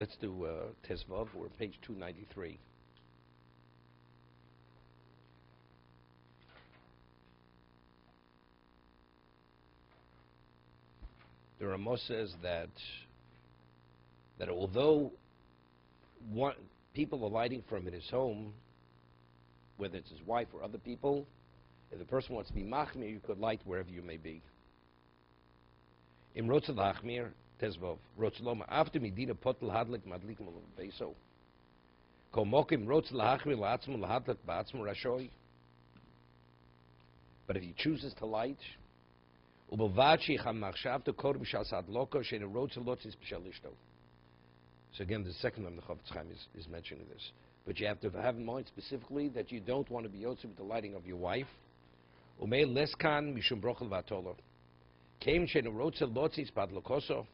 Let's do Tzav. We're page 293. The Rama says that although people are lighting from in his home, whether it's his wife or other people, if the person wants to be machmir, you could light wherever you may be. Im rotz lachmir tezvov rotz loma after midina potel hadlik madlikim beiso. Komokim rotz lachmir la'atzmo lahadlik ba'atzmo rashoy. But if he chooses to light, ubavachi cham machshavto kodem shas adloko she'en rotz lotzis b'shalishto. So again, the second time the Chofetz Chaim is mentioning this. But you have to have in mind specifically that you don't want to be yotze with the lighting of your wife. Umei leskan mishum brochel v'atolo. Came she'en rotz lotzis b'adlokoso.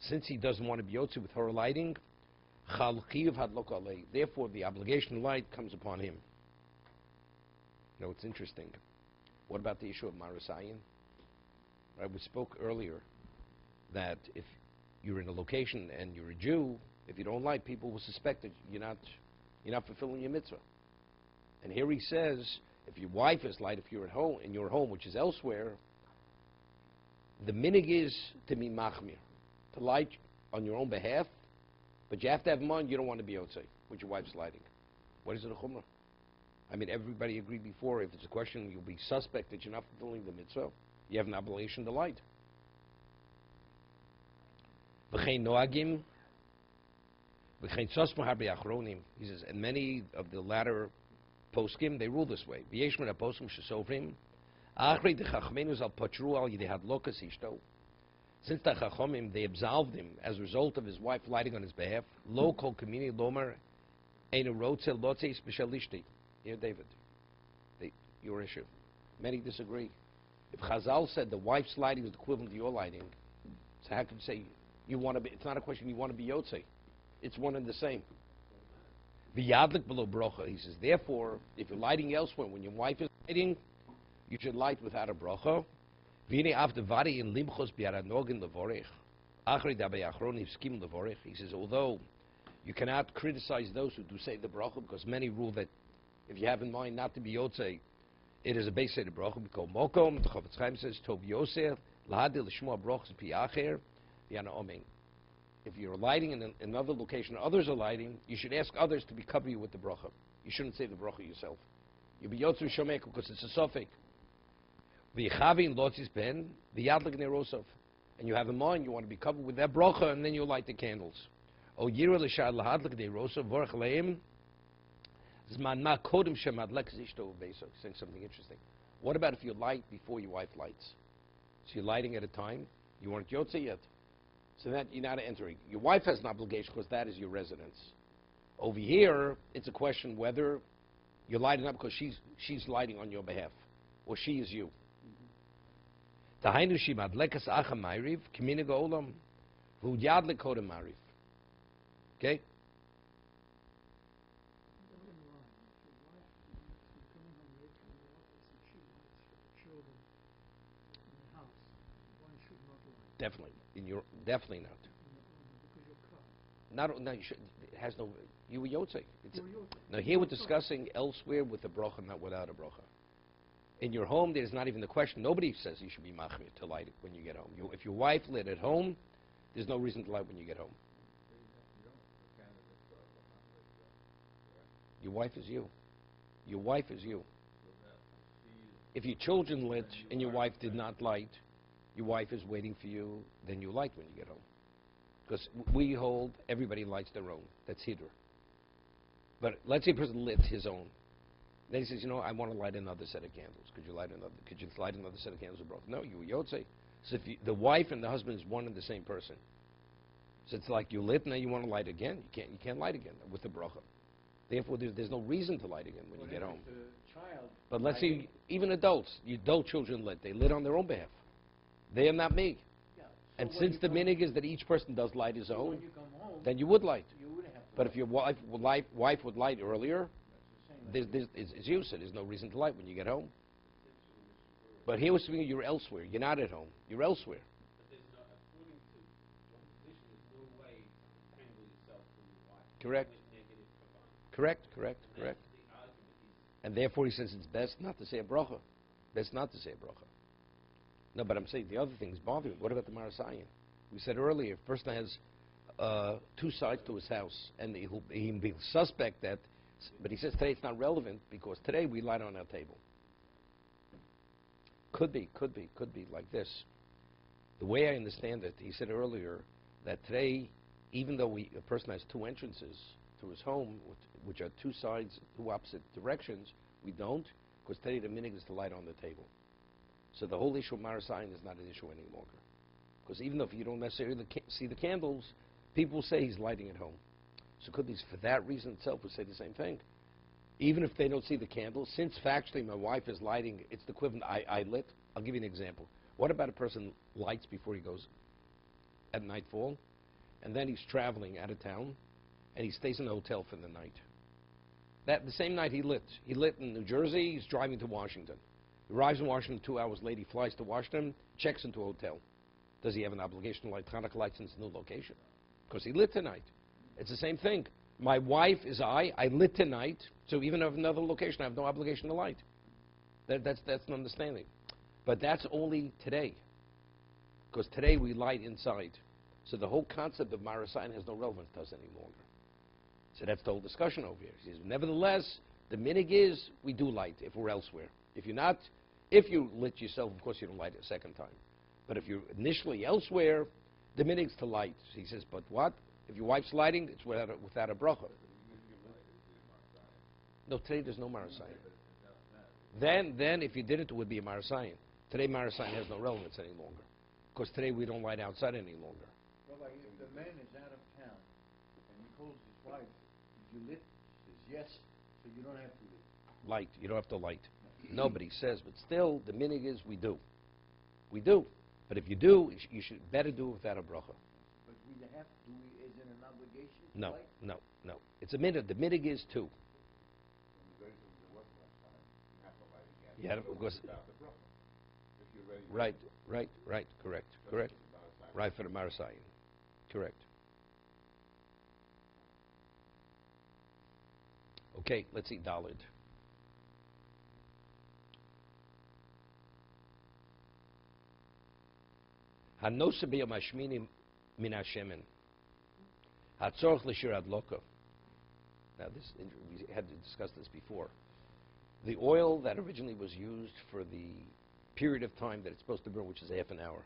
Since he doesn't want to be yotze with her lighting, chal chiyuv hadloko alei. Therefore, the obligation to light comes upon him. Now, it's interesting. What about the issue of marasayin? Right, we spoke earlier that if you're in a location and you're a Jew, if you don't light, people will suspect that you're not fulfilling your mitzvah. And here he says, if your wife is light, if you're at home, in your home, which is elsewhere, the minig is to be machmir, to light on your own behalf, but you have to have in mind you don't want to be outside with your wife's lighting. What is it a chumrah? I mean, everybody agreed before, if it's a question, you'll be suspect that you're not fulfilling the mitzvah. You have an obligation to light. V'chein noagim, v'chein tzosmo harbe achronim. He says, and many of the latter poskim, they rule this way. V'yesh min ha-poskim shesovrim, achrei de chachmenu zal potru al yidei hadlokas ishto. Since the chachomim, they absolved him as a result of his wife lighting on his behalf. Lo kol kamini lomer einu rotzel lotzeis b'shel ishti. Here, David, your issue. Many disagree. If Chazal said the wife's lighting is equivalent to your lighting, so how can you say you want to be? It's not a question you want to be yotze. It's one and the same. V'yadlik below brocha. He says, therefore, if you're lighting elsewhere, when your wife is lighting, you should light without a brocha. V'ine avdevari in limchos biaranogin levorech. Achri dabei achronim skim levorech. He says, although you cannot criticize those who do say the brocha, because many rule that if you have in mind not to be yotze, it is a base of the bracha. Because mokom, the Chofetz Chaim says, tov yoser lahadil l'shmoa brachas pi'acher v'yana omein. If you're lighting in another location, others are lighting, you should ask others to cover you with the bracha. You shouldn't say the bracha yourself. You'll be yotzer shomek because it's a sofek. V'yichavin lotzis ben v'yadlik nerosov. And you have in mind you want to be covered with that bracha, and then you light the candles. O yira l'shad lahadlik nerosov vorach leim. Saying something interesting. What about if you light before your wife lights? So you're lighting at a time, you weren't yotze yet. So that you're not entering. Your wife has an obligation because that is your residence. Over here, it's a question whether you're lighting up because she's lighting on your behalf, or she is you. Okay? Definitely, definitely not. No, you should. It has no. You were yotze. Now here we're discussing elsewhere with a bracha, not without a bracha. In your home, there's not even the question. Nobody says you should be machmir to light it when you get home. If your wife lit at home, there's no reason to light when you get home. Your wife is you. Your wife is you. If your children lit and your wife did not light, your wife is waiting for you, then you light when you get home. Because we hold everybody lights their own. That's Hidra. But let's say a person lit his own. Then he says, I want to light another set of candles. Could you light another set of candles, bro? No, you yotze. So if the wife and the husband is one and the same person. So it's like you lit, now you want to light again. You can't light again with the bracha. Therefore, there's no reason to light again when you get home. But let's say even adults, your adult children lit. They lit on their own behalf. They are not me. Yeah. So and since the minig is that each person does light his own, then you would light. But if your wife would light earlier, it's you, so there's no reason to light when you get home. But here we're speaking, you're elsewhere. You're not at home. You're elsewhere. But there's no, according to one position, there's no way to handle yourself Correct. Correct. And therefore he says it's best not to say a bracha. Best not to say a bracha. No, but I'm saying the other thing is bothering. What about the Marasayan? We said earlier, if a person has two sides to his house, and he'll be suspect that, but he says today it's not relevant because today we light on our table. Could be like this. The way I understand it, he said earlier that today, even though a person has two entrances to his home, which are two sides, two opposite directions, we don't, because today the minhag is to light on the table. So the whole issue of Marasayan is not an issue any longer. Because even though if you don't necessarily see the candles, people say he's lighting at home. So could be for that reason itself we say the same thing. Even if they don't see the candles, since factually my wife is lighting, it's the equivalent I lit. I'll give you an example. What about a person lights before he goes at nightfall, and then he's traveling out of town, and he stays in a hotel for the night? That the same night he lit. He lit in New Jersey, he's driving to Washington. He arrives in Washington 2 hours later, he flies to Washington, checks into a hotel. Does he have an obligation to light Hanukkah lights in his new location? Because he lit tonight. It's the same thing. My wife is I lit tonight, so even if I have another location, I have no obligation to light. That's an understanding. But that's only today. Because today we light inside. So the whole concept of Marasayan has no relevance to us any longer. So that's the whole discussion over here. He says, nevertheless, the minhag is we do light if we're elsewhere. If you're not, if you lit yourself, of course you don't light it a second time. But if you're initially elsewhere, the minhag's to light. So he says, but what? If your wife's lighting, it's without a bracha. No, today there's no Marasayan. Then if you did it would be a Marasayan. Today Marasayan has no relevance any longer. Because today we don't light outside any longer. Well, like if the man is out of town and he calls his wife, did you lit? She says yes, so you don't have to lit. Light. You don't have to light. Nobody says, but still the minhag is we do. We do. But if you do, you should better do it without a bracha. But we have to, is it an obligation? No. It's a minhag. The minhag is two. Yeah, because right, correct. Right for the Marasayan. Correct. Okay, let's see Dalid. Hanosa b'yom min hashemen. Hatzorch l'shir adloka. Now, we had to discuss this before. The oil that originally was used for the period of time that it's supposed to burn, which is half an hour,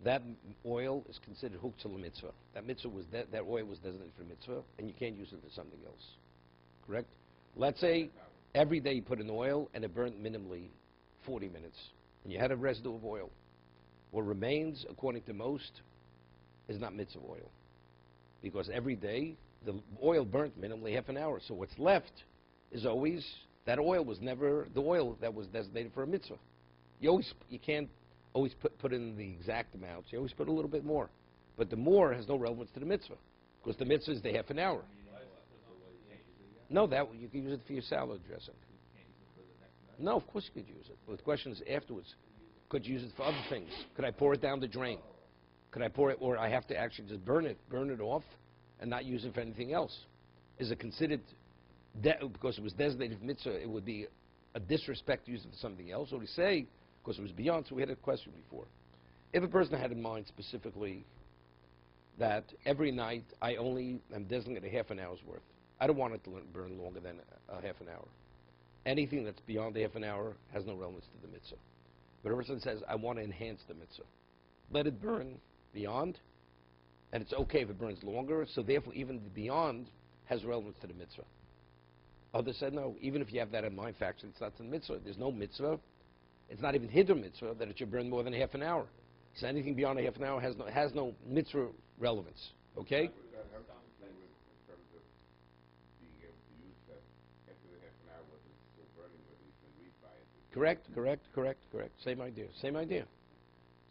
that oil is considered huktzah mitzvah. That oil was designated for mitzvah, and you can't use it for something else. Correct? Let's say every day you put in oil and it burned minimally 40 minutes, and you had a residue of oil. What remains, according to most, is not mitzvah oil, because every day the oil burnt minimally half an hour. So what's left is always that oil was never the oil that was designated for a mitzvah. You can't always put in the exact amount. You always put a little bit more, but the more has no relevance to the mitzvah, because the mitzvah is the half an hour. No, that you can use it for your salad dressing. No, of course you could use it. But the question is afterwards. Could you use it for other things? Could I pour it down the drain? Could I pour it, or I have to actually just burn it off, and not use it for anything else? Is it considered, because it was designated mitzvah, it would be a disrespect to use it for something else? Or to say, because it was beyond, so we had a question before. If a person had in mind specifically that every night I only am designated half an hour's worth, I don't want it to burn longer than a half an hour. Anything that's beyond the half an hour has no relevance to the mitzvah. But a person says, I want to enhance the mitzvah. Let it burn beyond, and it's okay if it burns longer, so therefore even the beyond has relevance to the mitzvah. Others said, no, even if you have that in mind, factually, it's not the mitzvah. There's no mitzvah. It's not even hidden mitzvah that it should burn more than half an hour. So anything beyond a half an hour has no mitzvah relevance. Okay? Correct. Same idea.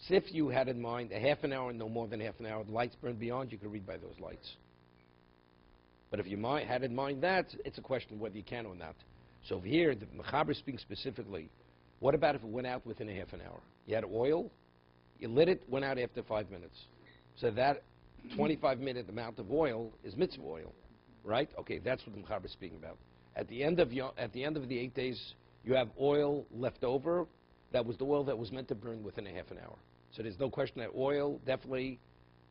So if you had in mind a half an hour, no more than half an hour, the lights burn beyond, you could read by those lights. But if you had in mind that, it's a question of whether you can or not. So over here, the Mechaber is speaking specifically, what about if it went out within a half an hour? You had oil, you lit it, went out after 5 minutes. So that 25-minute amount of oil is mitzvah oil. Right? Okay, that's what the Mechaber is speaking about. At the end of the 8 days, you have oil left over. That was the oil that was meant to burn within a half an hour. So there's no question that oil definitely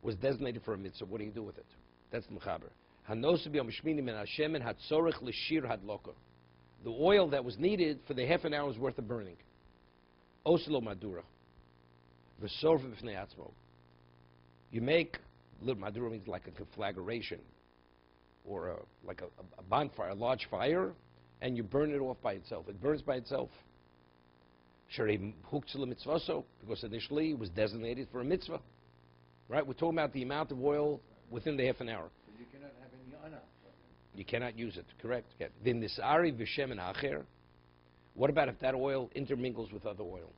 was designated for a mitzvah. What do you do with it? That's the Mechaber. The oil that was needed for the half an hour's worth of burning. Oslo Madura. You make, Madura means like a conflagration, or like a bonfire, a large fire, and you burn it off by itself. It burns by itself. Because initially it was designated for a mitzvah. Right? We're talking about the amount of oil within the half an hour. So you cannot have any ana. You cannot use it, correct? Then this ari v'shemen acher. What about if that oil intermingles with other oil?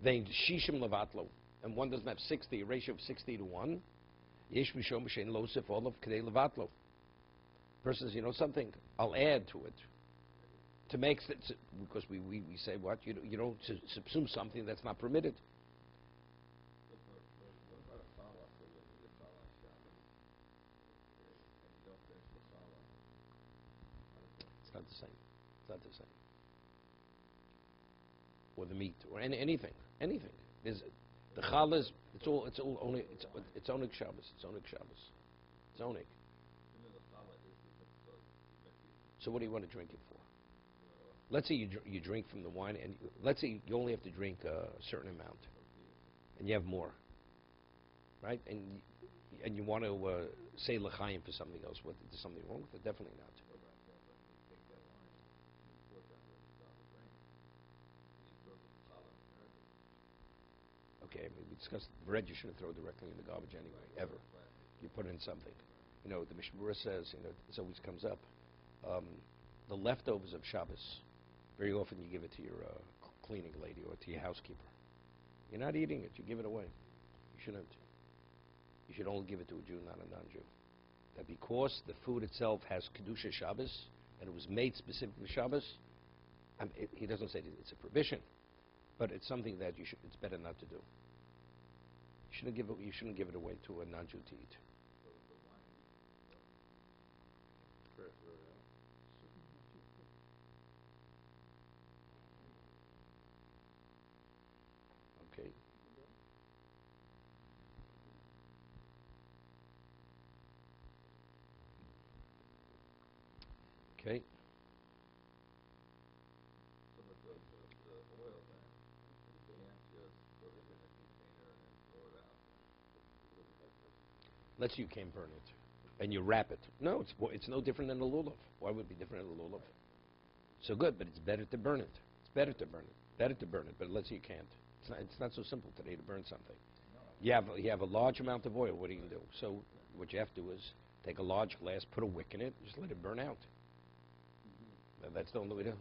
Then shishim levatlo, and one doesn't have 60, a ratio of 60 to 1. Yesh mishom b'shein losif olav k'dei levatlo. Person says, you know something, I'll add to it. To make sense, because we say what? You don't subsume something that's not permitted. It's not the same. It's not the same. Or the meat, or anything. There's the challah is it's all only it's only Shabbos. It's only Shabbos. It's only. So what do you want to drink it for? Let's say you drink from the wine, and let's say you only have to drink a certain amount, and you have more, right? And you want to say l'chaim for something else. What, is there something wrong with it? Definitely not. Okay, I mean, we discussed bread. You shouldn't throw directly in the garbage anyway, ever. You put it in something. You know, the Mishna Berura says, you know, this always comes up. The leftovers of Shabbos, very often you give it to your cleaning lady or to your housekeeper. You're not eating it. You give it away. You shouldn't. You should only give it to a Jew, not a non-Jew. That because the food itself has Kedusha Shabbos, and it was made specifically for Shabbos, he doesn't say it's a prohibition, but it's something that it's better not to do. You shouldn't give it away to a non-Jew to eat. Okay. Okay. Let's say you can't burn it, and you wrap it. No, it's no different than a lulav. Why would it be different than a lulav? So good, but it's better to burn it. It's better to burn it. Better to burn it, but let's say you can't. It's not so simple today to burn something. You have a large amount of oil. What are you going to do? So what you have to do is take a large glass, put a wick in it, just let it burn out. That's the only way to.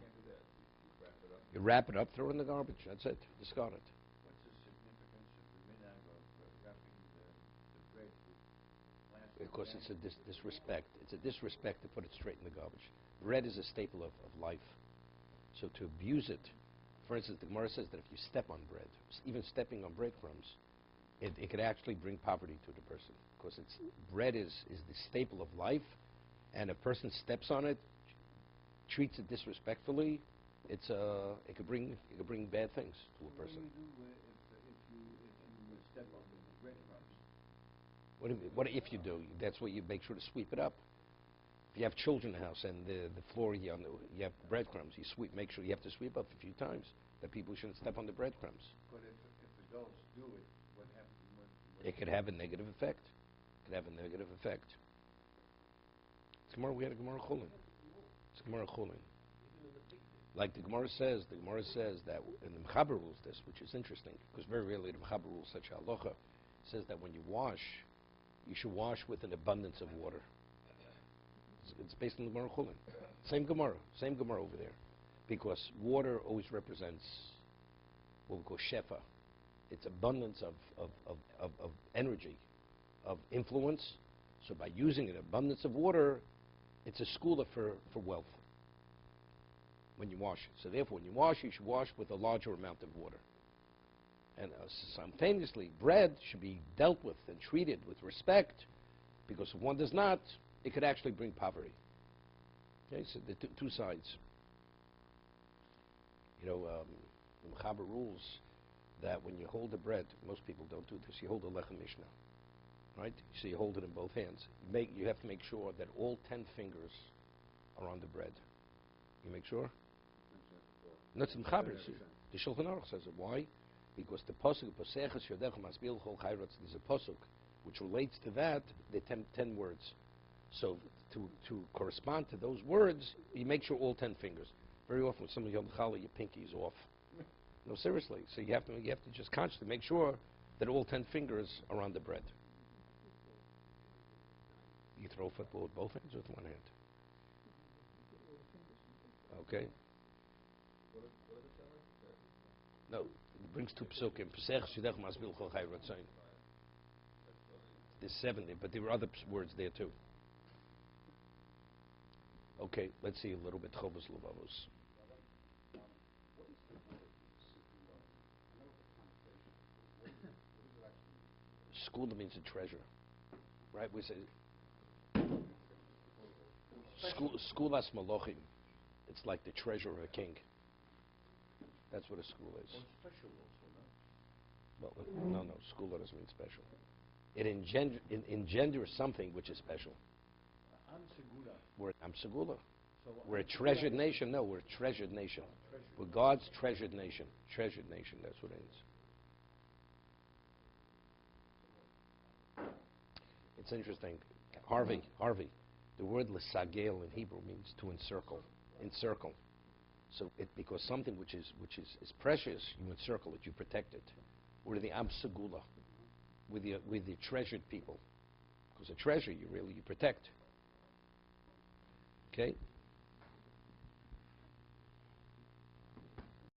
You wrap it up, throw it in the garbage. That's it. Discard it. What's the significance of the minhag of wrapping the bread with plastic? Because it's a disrespect. It's a disrespect to put it straight in the garbage. Bread is a staple of life. So to abuse it, for instance, the Gemara says that if you step on bread, even stepping on breadcrumbs, it could actually bring poverty to the person. Because bread is the staple of life, and a person steps on it, treats it disrespectfully, it could bring bad things to a person. What do you do if you step on the breadcrumbs? What do you mean? What if you do? That's what you make sure to sweep it up. If you have children in the house and the floor you have breadcrumbs, make sure you have to sweep up a few times. That people shouldn't step on the breadcrumbs. But if adults do it, what happens when It could have a negative effect. We had a Gemara Chulin. It's Gemara Chulin. Like the Gemara says that, and the Mechaber rules this, which is interesting, because very rarely the Mechaber rules such a halacha. Says that when you wash, you should wash with an abundance of water. It's based on the Gemara Chulin. Same Gemara over there. Because water always represents what we call shefa. It's abundance of energy, of influence. So by using an abundance of water, it's a schooler for wealth when you wash. So therefore, when you wash, you should wash with a larger amount of water. And simultaneously, bread should be dealt with and treated with respect, because if one does not, it could actually bring poverty. Okay, so the two sides. You know, the Mechaber rules that when you hold the bread, most people don't do this. You hold the lechem mishnah, right? So you hold it in both hands. You have to make sure that all 10 fingers are on the bread. You make sure. That's the Mechaber. The Shulchan Aruch says it. Why? Because the pasuk Poseches Yodecha Masbil Chol Chayratz. There's a pasuk which relates to that. The 10 words. So to correspond to those words, you make sure all 10 fingers. Very often, when somebody on the challah, your pinky is off. No, seriously. So you have to just consciously make sure that all 10 fingers are on the bread. You throw a football with both hands or with one hand? Okay. No, it brings two psukim. There's 7 there, but there were other words there too. Okay, let's see a little bit. Chovos Levavos. Skula means a treasure, right? We say skulas malochim. It's like the treasure of a king. That's what a school is. Or special also, no? Well, no, skula doesn't mean special. It engenders something which is special. I'm segula. So We're a treasured nation. No, we're a treasured nation. We're God's treasured nation. Treasured nation, that's what it is. It's interesting. Harvey, the word l'sagel in Hebrew means to encircle. Encircle. So because something which is precious, you encircle it, you protect it. We're the Am Segula. With the treasured people. Because a treasure you protect. Okay?